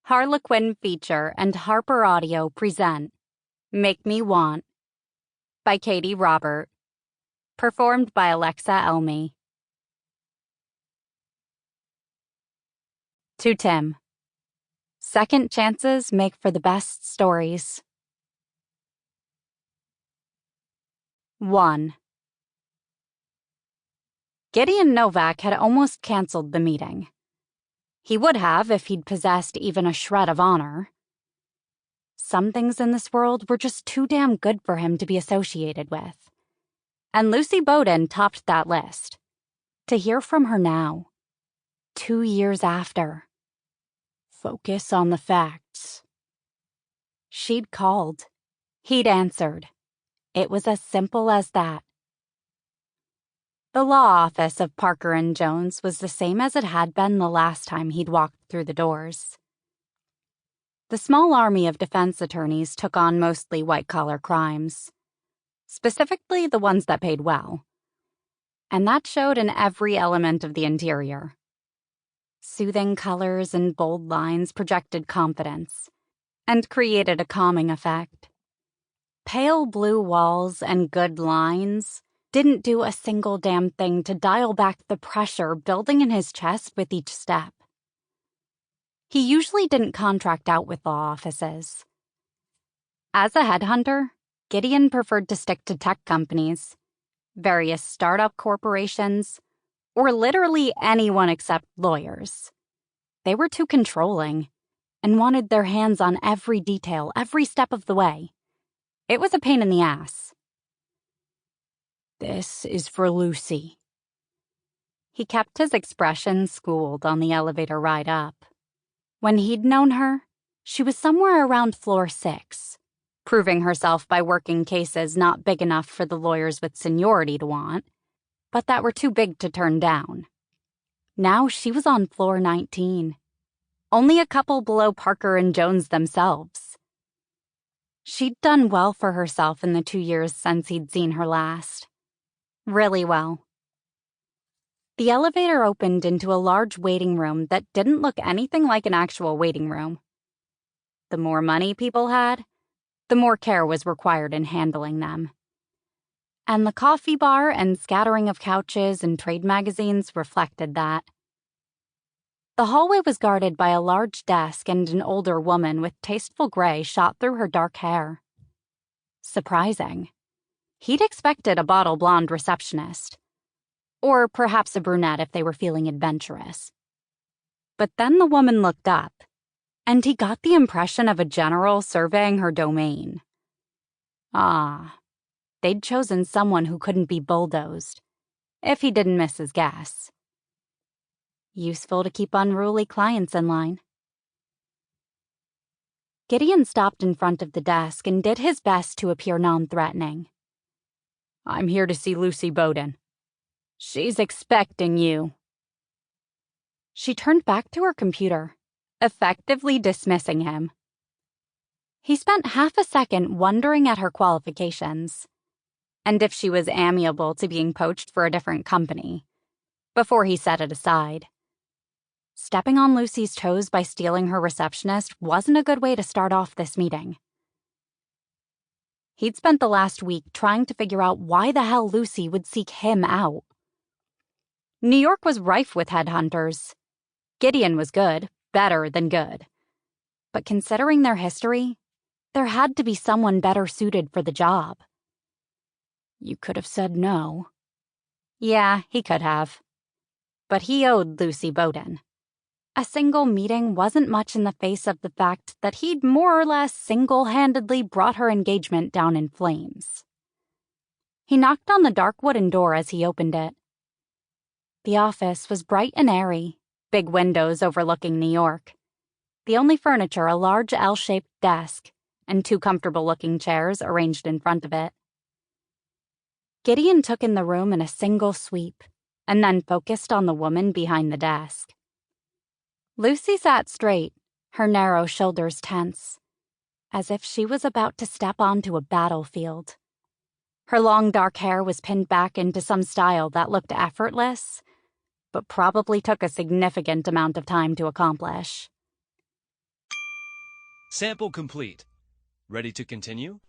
Harlequin Feature and HarperAudio present Make Me Want by Katee Robert. Performed by Alexa Elmy. To Tim. Second chances make for the best stories. 1. Gideon Novak had almost canceled the meeting. He would have if he'd possessed even a shred of honor. Some things in this world were just too damn good for him to be associated with. And Lucy Bowden topped that list. To hear from her now, 2 years after. Focus on the facts. She'd called. He'd answered. It was as simple as that. The law office of Parker & Jones was the same as it had been the last time he'd walked through the doors. The small army of defense attorneys took on mostly white-collar crimes, specifically the ones that paid well. And that showed in every element of the interior. Soothing colors and bold lines projected confidence and created a calming effect. Pale blue walls and good lines didn't do a single damn thing to dial back the pressure building in his chest with each step. He usually didn't contract out with law offices. As a headhunter, Gideon preferred to stick to tech companies, various startup corporations, or literally anyone except lawyers. They were too controlling and wanted their hands on every detail, every step of the way. It was a pain in the ass. This is for Lucy. He kept his expression schooled on the elevator ride up. When he'd known her, she was somewhere around floor 6, proving herself by working cases not big enough for the lawyers with seniority to want, but that were too big to turn down. Now she was on floor 19, only a couple below Parker & Jones themselves. She'd done well for herself in the 2 years since he'd seen her last. Really well. The elevator opened into a large waiting room that didn't look anything like an actual waiting room. The more money people had, the more care was required in handling them. And the coffee bar and scattering of couches and trade magazines reflected that. The hallway was guarded by a large desk and an older woman with tasteful gray shot through her dark hair. Surprising. He'd expected a bottle blonde receptionist. Or perhaps a brunette if they were feeling adventurous. But then the woman looked up, and he got the impression of a general surveying her domain. Ah, they'd chosen someone who couldn't be bulldozed, if he didn't miss his guess. Useful to keep unruly clients in line. Gideon stopped in front of the desk and did his best to appear non-threatening. I'm here to see Lucy Bowden. She's expecting you. She turned back to her computer, effectively dismissing him. He spent half a second wondering at her qualifications, and if she was amiable to being poached for a different company, before he set it aside. Stepping on Lucy's toes by stealing her receptionist wasn't a good way to start off this meeting. He'd spent the last week trying to figure out why the hell Lucy would seek him out. New York was rife with headhunters. Gideon was good, better than good. But considering their history, there had to be someone better suited for the job. You could have said no. Yeah, he could have. But he owed Lucy Bowden. A single meeting wasn't much in the face of the fact that he'd more or less single-handedly brought her engagement down in flames. He knocked on the dark wooden door as he opened it. The office was bright and airy, big windows overlooking New York. The only furniture a large L-shaped desk and 2 comfortable-looking chairs arranged in front of it. Gideon took in the room in a single sweep and then focused on the woman behind the desk. Lucy sat straight, her narrow shoulders tense, as if she was about to step onto a battlefield. Her long dark hair was pinned back into some style that looked effortless, but probably took a significant amount of time to accomplish. Sample complete. Ready to continue?